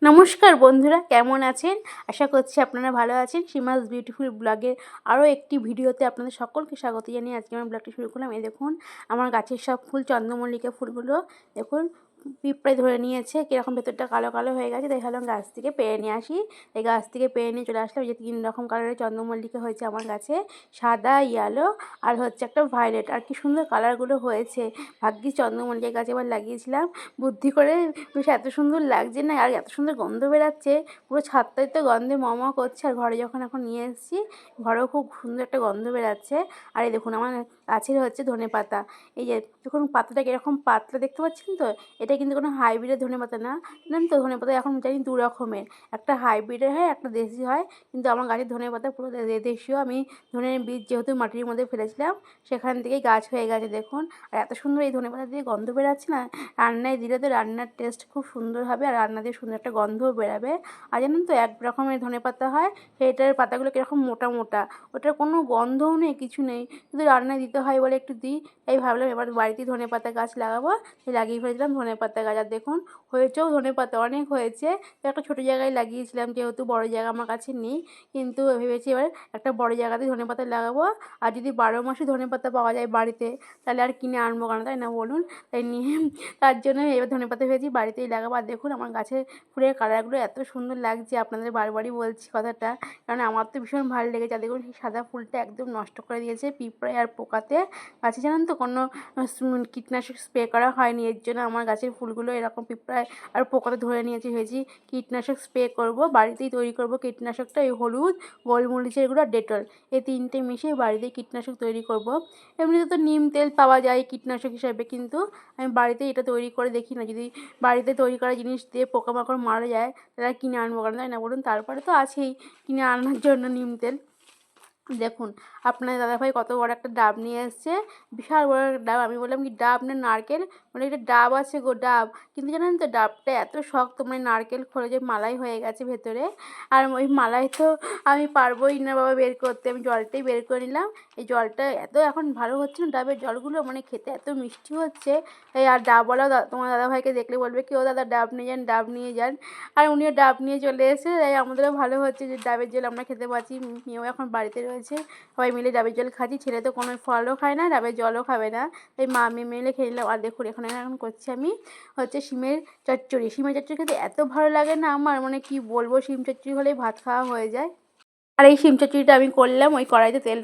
নমস্কার বন্ধুরা, কেমন আছেন? আশা করছি আপনারা ভালো আছেন। সীমাস বিউটিফুল ব্লগের আরও একটি ভিডিওতে আপনাদের সকলকে স্বাগত জানিয়ে আজকে আমার ব্লগটি শুরু করলাম। এই দেখুন আমার গাছের সব ফুল, চন্দ্রমল্লিকা ফুলগুলো দেখুন পিঁপড়ে ধরে নিয়েছে, কীরকম ভেতরটা কালো কালো হয়ে গেছে। তাই ভাবলাম গাছ থেকে পেড়ে নিয়ে আসি। এই গাছ থেকে পেড়ে নিয়ে চলে আসলাম। যে 3 রকম কালারের চন্দ্রমল্লিকা হয়েছে আমার গাছে, সাদা, ইয়েলো আর হচ্ছে একটা ভায়োলেট। আর কি সুন্দর কালারগুলো হয়েছে। ভাগ্যিস চন্দ্রমল্লিকা গাছ এবার লাগিয়েছিলাম বুদ্ধি করে, বেশ এত সুন্দর লাগছে না, আর এত সুন্দর গন্ধ বেরাচ্ছে, পুরো ছাদটাই তো গন্ধে ম করছে। আর ঘরে যখন এখন নিয়ে এসেছি, ঘরেও খুব সুন্দর একটা গন্ধ বেরাচ্ছে। আর এই দেখুন আমার গাছের হচ্ছে ধনেপাতা। এই যে দেখুন পাতাটা কীরকম পাতলা দেখতে পাচ্ছেন তো, এটা কিন্তু কোনো হাইব্রিডের ধনেপাতা না, জানেন তো? ধনেপাতা এখন জানি 2 রকমের, একটা হাইব্রিডের হয়, একটা দেশি হয়। কিন্তু আমার গাছের ধনেপাতা পুরো দেশীয়। আমি ধনের বীজ যেহেতু মাটির মধ্যে ফেলেছিলাম, সেখান থেকেই গাছ হয়ে গেছে দেখুন। আর এত সুন্দর এই ধনেপাতা দিয়ে গন্ধ বেরাচ্ছে না, রান্নায় দিলে তো রান্নার টেস্ট খুব সুন্দর হবে, আর রান্না দিয়ে সুন্দর একটা গন্ধও বেরাবে। আর জানেন তো এক রকমের ধনেপাতা হয়, সেটার পাতাগুলো কীরকম মোটা মোটা, ওটার কোনো গন্ধও নেই, কিছু নেই, কিন্তু রান্নায় দিতে হয় বলে একটু দিই। তাই ভাবলাম এবার বাড়িতেই ধনেপাতা গাছ লাগাবো। লাগিয়ে ফেলেছিলাম ধনেপাতা গাছ। আর দেখুন হয়েছেও ধনেপাতা, অনেক হয়েছে। তো একটা ছোটো জায়গায় লাগিয়েছিলাম, যেহেতু বড় জায়গা আমার কাছে নেই, কিন্তু ভেবেছি এবার একটা বড় জায়গাতেই ধনেপাতা লাগাবো। আর যদি 12 মাসই ধনেপাতা পাওয়া যায় বাড়িতে, তাহলে আর কিনে আনবো কেন, তাই না বলুন? তাই নিয়ে তার জন্য এবার ধনেপাতা ভেবেছি বাড়িতেই লাগাবো। আর দেখুন আমার গাছের ফুলের কালারগুলো এত সুন্দর লাগছে, আপনাদের বারবারই বলছি কথাটা, কারণ আমার তো ভীষণ ভালো লেগেছে। আর দেখুন সেই সাদা ফুলটা একদম নষ্ট করে দিয়েছে পিঁপড়ে আর পোকাতে। গাছে জানেন তো কোনো কীটনাশক স্প্রে করা হয়নি, এর জন্য আমার গাছের ফুলগুলো এরকম পিঁপড়ায় আর পোকাতে ধরে নিয়েছে। ভেবেছি কীটনাশক স্প্রে করব, বাড়িতেই তৈরি করব কীটনাশকটা। এই হলুদ, গোলমরিচের গুঁড়ো, ডেটল, এই 3টে মিশিয়ে বাড়িতেই কীটনাশক তৈরি করব। এমনিতে তো নিম তেল পাওয়া যায় কীটনাশক হিসাবে, কিন্তু আমি বাড়িতেই এটা তৈরি করে দেখি না, যদি বাড়িতে তৈরি করা জিনিস দিয়ে পোকামাকড় মারা যায়, তাহলে কিনে আনবো কেন, তাই না বলুন? তারপরে তো আছেই কিনে আনার জন্য নিম তেল। দেখুন আপনার দাদাভাই কত বড় একটা ডাব নিয়ে এসছে, বিশাল বড় একটা ডাব। আমি বললাম কি ডাব না নারকেল, বলে এটা ডাব আছে গো, ডাব। কিন্তু জানেন তো ডাবটা এত শক্ত, মানে নারকেল খোলে যে মালাই হয়ে গেছে ভেতরে। আর ওই মালাই তো আমি পারবোই না বাবা বের করতে, আমি জলটাই বের করে নিলাম। এই জলটা এত এখন ভালো হচ্ছে না ডাবের জলগুলো, মানে খেতে এত মিষ্টি হচ্ছে। এই আর ডাবওয়ালাও তোমার দাদাভাইকে দেখলে বলবে কি, ও দাদা ডাব নিয়ে যান, ডাব নিয়ে যান। আর উনিও ডাব নিয়ে চলে এসে, তাই আমাদেরও ভালো হচ্ছে যে ডাবের জল আমরা খেতে পাচ্ছি। মেয়েও এখন বাড়িতে রয়েছে, সবাই মিলে ডাবের জল খাচ্ছি। ছেলে তো কোনো ফলও খায় না, ডাবের জলও খাবে না, তাই মা মেয়ে মিলে খেয়ে নিলাম। আর দেখুন এখানে এখন করছি আমি হচ্ছে শিমের চচ্চড়ি। শিমের চচ্চড়ি খেতে এত ভালো লাগে না আমার, মানে কি বলবো, শিম চচ্চড়ি হলেই ভাত খাওয়া হয়ে যায়। আর এই শিম চচ্চড়িটা আমি করলাম ওই কড়াইতে তেল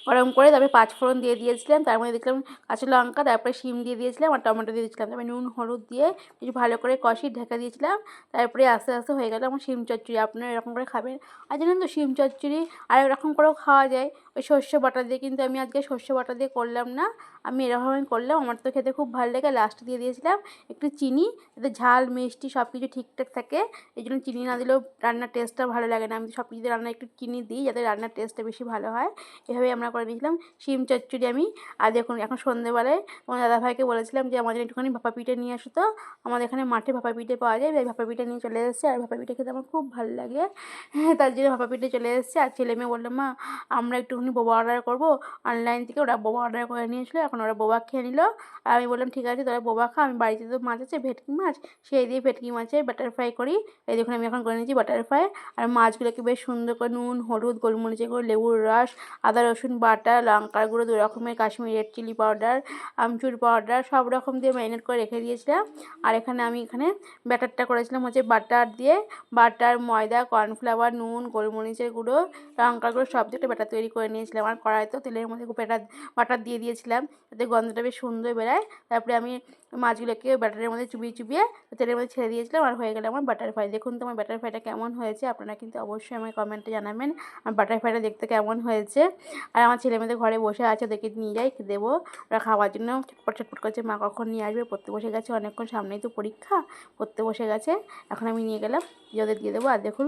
গরম করে, তারপরে 5 ফোড়ন দিয়ে দিয়েছিলাম, তার মধ্যে দেখলাম কাঁচা লঙ্কা, তারপরে শিম দিয়ে দিয়েছিলাম আর টমেটো দিয়ে দিয়েছিলাম, তারপরে নুন হলুদ দিয়ে একটু ভালো করে কষিয়ে ঢেকে দিয়েছিলাম। তারপরে আস্তে আস্তে হয়ে গেল আমার শিম চচ্চড়ি। আপনারা এরকম করে খাবেন। আর জানেন তো শিম চচ্চড়ি আরেক রকম করেও খাওয়া যায়, ওই সর্ষে বাটা দিয়ে, কিন্তু আমি আজকে সর্ষে বাটা দিয়ে করলাম না, আমি এরকমই করলাম। আমার তো খেতে খুব ভালো লাগে। লাস্টে দিয়ে দিয়েছিলাম একটু চিনি, যাতে ঝাল মিষ্টি সব কিছু ঠিকঠাক থাকে। এই জন্য চিনি না দিলেও রান্নার টেস্টটা ভালো লাগে না। আমি সব কিছুতে রান্নায় একটু চিনি দিই, যাতে রান্নার টেস্টটা বেশি ভালো হয়। এভাবেই আমরা করে নিয়েছিলাম শিম চচ্চড়ি আমি। আর দেখুন এখন সন্ধ্যেবেলায় তোমার দাদাভাইকে বলেছিলাম যে আমাদের একটুখানি ভাপা পিঠে নিয়ে আসো তো, আমাদের এখানে মাঠে ভাপা পিঠে পাওয়া যায়, তাই ভাপা পিঠে নিয়ে চলে এসেছে। আর ভাপা পিঠে খেতে আমার খুব ভালো লাগে, হ্যাঁ, তার জন্য ভাপা পিঠে চলে এসেছে। আর ছেলে মেয়ে বললো মা আমরা একটুখানি বোবা অর্ডার করবো অনলাইন থেকে। ওরা বোবা অর্ডার করে নিয়েছিলো, এখন ওরা বোবা খেয়ে নিল। আর আমি বললাম ঠিক আছে তোরা বোবা খা, আমি বাড়িতে তো মাছ আছে ভেটকি মাছ, সেই দিয়ে ভেটকি মাছের বাটার ফ্রাই করি। এই দেখুন আমি এখন করে নিয়েছি বাটার ফ্রাই। আর মাছগুলোকে বেশ সুন্দর করে নুন হলুদ গোলমরিচের গুঁড়ো, লেবুর রস, আদা রসুন বাটা, লঙ্কার গুঁড়ো 2 রকমের, কাশ্মীরি রেড চিলি পাউডার, আমচুর পাউডার, সব রকম দিয়ে ম্যারিনেট করে রেখে দিয়েছিলাম। আর আমি এখানে ব্যাটারটা করেছিলাম হচ্ছে বাটার দিয়ে, বাটার, ময়দা, কর্নফ্লাওয়ার, নুন, গোলমরিচের গুঁড়ো, লঙ্কার গুঁড়ো সব দিয়ে একটা ব্যাটার তৈরি করে নিয়েছিলাম। আর কড়াইতেও তেলের মধ্যে বাটার দিয়ে দিয়েছিলাম, যাতে গন্ধটা বেশ সুন্দর বেরায়। তারপরে আমি মাছগুলোকে ব্যাটারের মধ্যে চুবিয়ে চুবিয়ে তেলের মধ্যে ছেড়ে দিয়েছিলাম, আর হয়ে গেল আমার বাটার ফ্রাই। দেখুন তো আমার বাটার ফ্রাইটা কেমন হয়েছে, আপনারা কিন্তু অবশ্যই আমায় কমেন্টে জানাবেন আমার বাটার ফ্রাইটা দেখতে কেমন হয়েছে। আর আমার ছেলেমেয়েদের ঘরে বসে আছে, ওদেরকে নিয়ে যাই দেবো, ওরা খাওয়ার জন্য ছটপট ছটপট করছে, মা কখন নিয়ে আসবে, পড়তে বসে গেছে অনেকক্ষণ, সামনেই তো পরীক্ষা, পড়তে বসে গেছে। এখন আমি নিয়ে গেলাম যে ওদের দিয়ে দেবো। আর দেখুন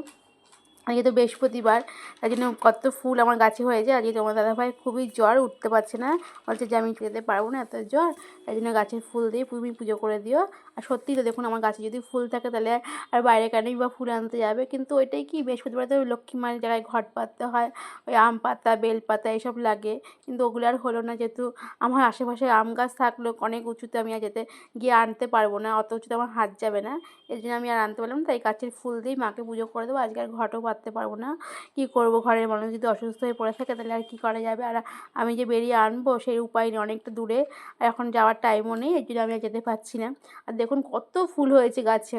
আজকে তো বৃহস্পতিবার, তাই জন্য কত ফুল আমার গাছে হয়েছে। আজকে তোমার দাদাভাই খুবই জ্বর, উঠতে পারছে না, বলছে যে আমি যেতে পারবো না, এত জ্বর। তাই জন্য গাছের ফুল দিয়ে তুমি পুজো করে দিও। আর সত্যিই তো দেখুন, আমার গাছে যদি ফুল থাকে তাহলে আর বাইরে কেনই বা ফুল আনতে যাবে। কিন্তু ওইটাই কি, বৃহস্পতিবার তো লক্ষ্মী মায়ের জায়গায় ঘট পাততে হয়, ওই আম পাতা বেল পাতা এইসব লাগে। কিন্তু ওগুলো আর হলো না, যেহেতু আমার আশেপাশে আম গাছ থাকলেও অনেক উঁচুতে, আমি আর যেতে গিয়ে আনতে পারবো না, অত উঁচুতে আমার হাত যাবে না, এই জন্য আমি আর আনতে পারলাম না। তাই গাছের ফুল দিয়েই মাকে পুজো করে দেবো। আজকে আর ঘটও পাততে পারবো না, কী করবো, ঘরের মানুষ যদি অসুস্থ হয়ে পড়ে থাকে তাহলে আর কী করা যাবে। আর আমি যে বেরিয়ে আনবো সেই উপায় নেই, অনেকটা দূরে, আর এখন যাওয়ার টাইমও নেই, এই জন্য আমি আর যেতে পারছি না। আর দেখুন কত ফুল হয়েছে গাছে,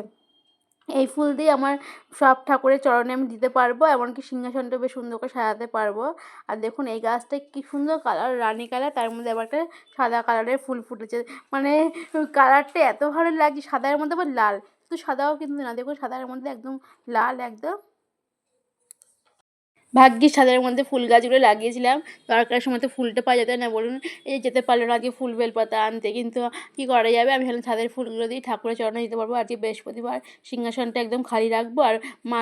এই ফুল দিয়ে আমার সব ঠাকুরের চরণে আমি দিতে পারবো, এমনকি সিংহাসনটা বেশ সুন্দর করে সাজাতে পারবো। আর দেখুন এই গাছটা কি সুন্দর কালার, রানী কালার, তার মধ্যে আবার একটা সাদা কালারের ফুল ফুটেছে। মানে কালারটা এত ভালো লাগছে, সাদার মধ্যে আবার লাল, শুধু সাদাও কিন্তু না, দেখুন সাদার মধ্যে একদম লাল একদম। ভাগ্যিস ছাদের মধ্যে ফুল গাছগুলো লাগিয়েছিলাম, দরকারের সময় তো ফুলটা পাওয়া যেত না বলুন। এই যেতে পারলো না আজকে ফুল বেলপাতা আনতে, কিন্তু কী করা যাবে, আমি ভাবলাম ছাদের ফুলগুলো দিয়ে ঠাকুরের চরণে দিতে পারবো। আজকে বৃহস্পতিবার, সিংহাসনটা একদম খালি রাখবো, আর মা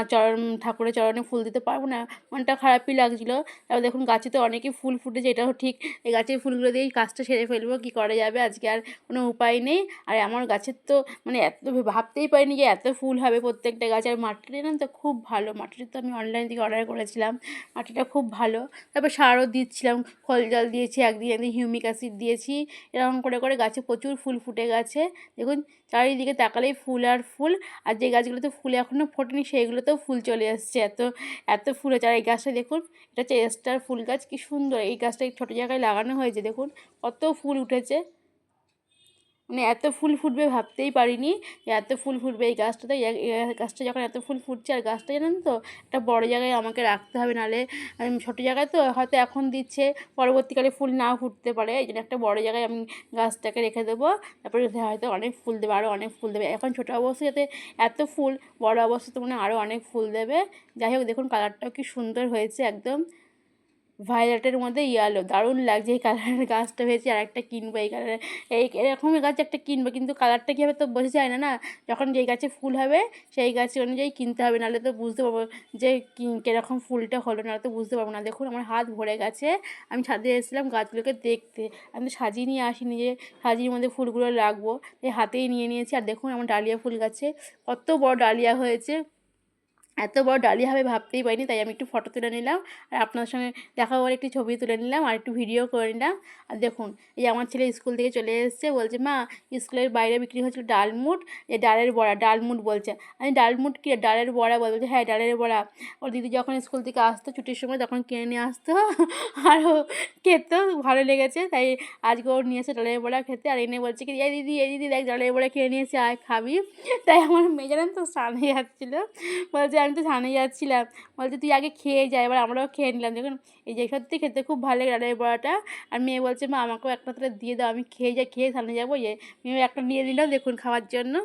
ঠাকুরের চরণে ফুল দিতে পারবো না, মনটা খারাপই লাগছিলো। তারপর দেখুন গাছে তো অনেকই ফুল ফুটেছে, এটাও ঠিক, এই গাছের ফুলগুলো দিয়েই কাজটা সেরে ফেলবো, কী করা যাবে, আজকে আর কোনো উপায় নেই। আর আমার গাছের তো মানে এত ভাবতেই পারিনি যে এত ফুল হবে প্রত্যেকটা গাছ। আর মাটিটা জানেন তো খুব ভালো, মাটিটা তো আমি অনলাইন থেকে অর্ডার করেছিলাম, মাটিটা খুব ভালো। তারপর সারও দিচ্ছিলাম, খোল জল দিয়েছি, একদিন হিউমিক অ্যাসিড দিয়েছি, এরকম করে করে গাছে প্রচুর ফুল ফুটে গেছে। দেখুন চারিদিকে তাকালেই ফুল আর ফুল, আর যে গাছগুলোতে ফুল এখনও ফোটেনি সেইগুলোতেও ফুল চলে এসছে, এত এত ফুল হয়েছে। আর এই গাছটা দেখুন, এটা হচ্ছে স্টার ফুল গাছ, কী সুন্দর, এই গাছটা এই ছোটো জায়গায় লাগানো হয়েছে, দেখুন কত ফুল উঠেছে। মানে এত ফুল ফুটবে ভাবতেই পারিনি যে এত ফুল ফুটবে এই গাছটাতে। গাছটা যখন এত ফুল ফুটছে, আর গাছটা জানেন তো একটা বড় জায়গায় আমাকে রাখতে হবে, নাহলে ছোটো জায়গায় তো হয়তো এখন দিচ্ছে, পরবর্তীকালে ফুল নাও ফুটতে পারে, এই জন্য একটা বড় জায়গায় আমি গাছটাকে রেখে দেবো, তারপরে হয়তো অনেক ফুল দেবে, আরও অনেক ফুল দেবে। এখন ছোটো অবস্থায় যাতে এত ফুল, বড় অবস্থা তো মানে আরও অনেক ফুল দেবে। যাই হোক দেখুন কালারটাও কি সুন্দর হয়েছে, একদম ভায়োলেটের মধ্যে ইয়েলো, দারুণ লাগছে এই কালারের গাছটা। ভেবেছি আর একটা কিনবো এই কালারের, এই এরকমই গাছ একটা কিনবো, কিন্তু কালারটা কী হবে তো বোঝা যায় না, না যখন যেই গাছে ফুল হবে সেই গাছ অনুযায়ী কিনতে হবে, নাহলে তো বুঝতে পারবো যে কীরকম ফুলটা হলো, নাহলে তো বুঝতে পারবো না। দেখুন আমার হাত ভরে গেছে, আমি ছাদে এসেছিলাম গাছগুলোকে দেখতে, আমি তো সাজিয়ে নিয়ে আসিনি যে সাজির মধ্যে ফুলগুলো রাখবো, এই হাতেই নিয়ে নিয়েছি। আর দেখুন আমার ডালিয়া ফুল গাছে কত বড় ডালিয়া হয়েছে, এত বড় ডালিয়া হবে ভাবতেই পারিনি। তাই আমি একটু ফটো তুলে নিলাম, আর আপনাদের সঙ্গে দেখা করে একটু ছবি তুলে নিলাম, আর একটু ভিডিও করে নিলাম। আর দেখুন এই আমার ছেলে স্কুল থেকে চলে এসেছে, বলছে মা স্কুলের বাইরে বিক্রি হচ্ছিল ডালমুট, এই ডালের বড়া, ডালমুট বলছে। আমি ডালমুট কি, ডালের বড়া বলছে, হ্যাঁ ডালের বড়া। ওর দিদি যখন স্কুল থেকে আসতো ছুটির সময় তখন কিনে নিয়ে আসতো, আর ও খেতেও ভালো লেগেছে, তাই আজকে ওর নিয়ে এসে ডালের বড়া খেতে। আর এনে বলছে কি, এই দিদি দেখ ডালের বড়া কিনে নিয়েছে, আয় খাবি। তাই আমার মেয়ে জানেন তো স্নানে যাচ্ছিলো, বলছে আমি তো স্নানে যাচ্ছিলাম, বলছে তুই আগে খেয়ে যা, এবার আমরাও খেয়ে নিলাম। দেখুন এই যে সত্যি খেতে খুব ভালো লাগে ডালের বড়াটা। আর মেয়ে বলছে মা আমাকেও একটা তাহলে দিয়ে দাও, আমি খেয়ে যাই, খেয়ে স্নানে যাবো, মেয়ে একটা নিয়ে নিলাম দেখুন খাওয়ার জন্য।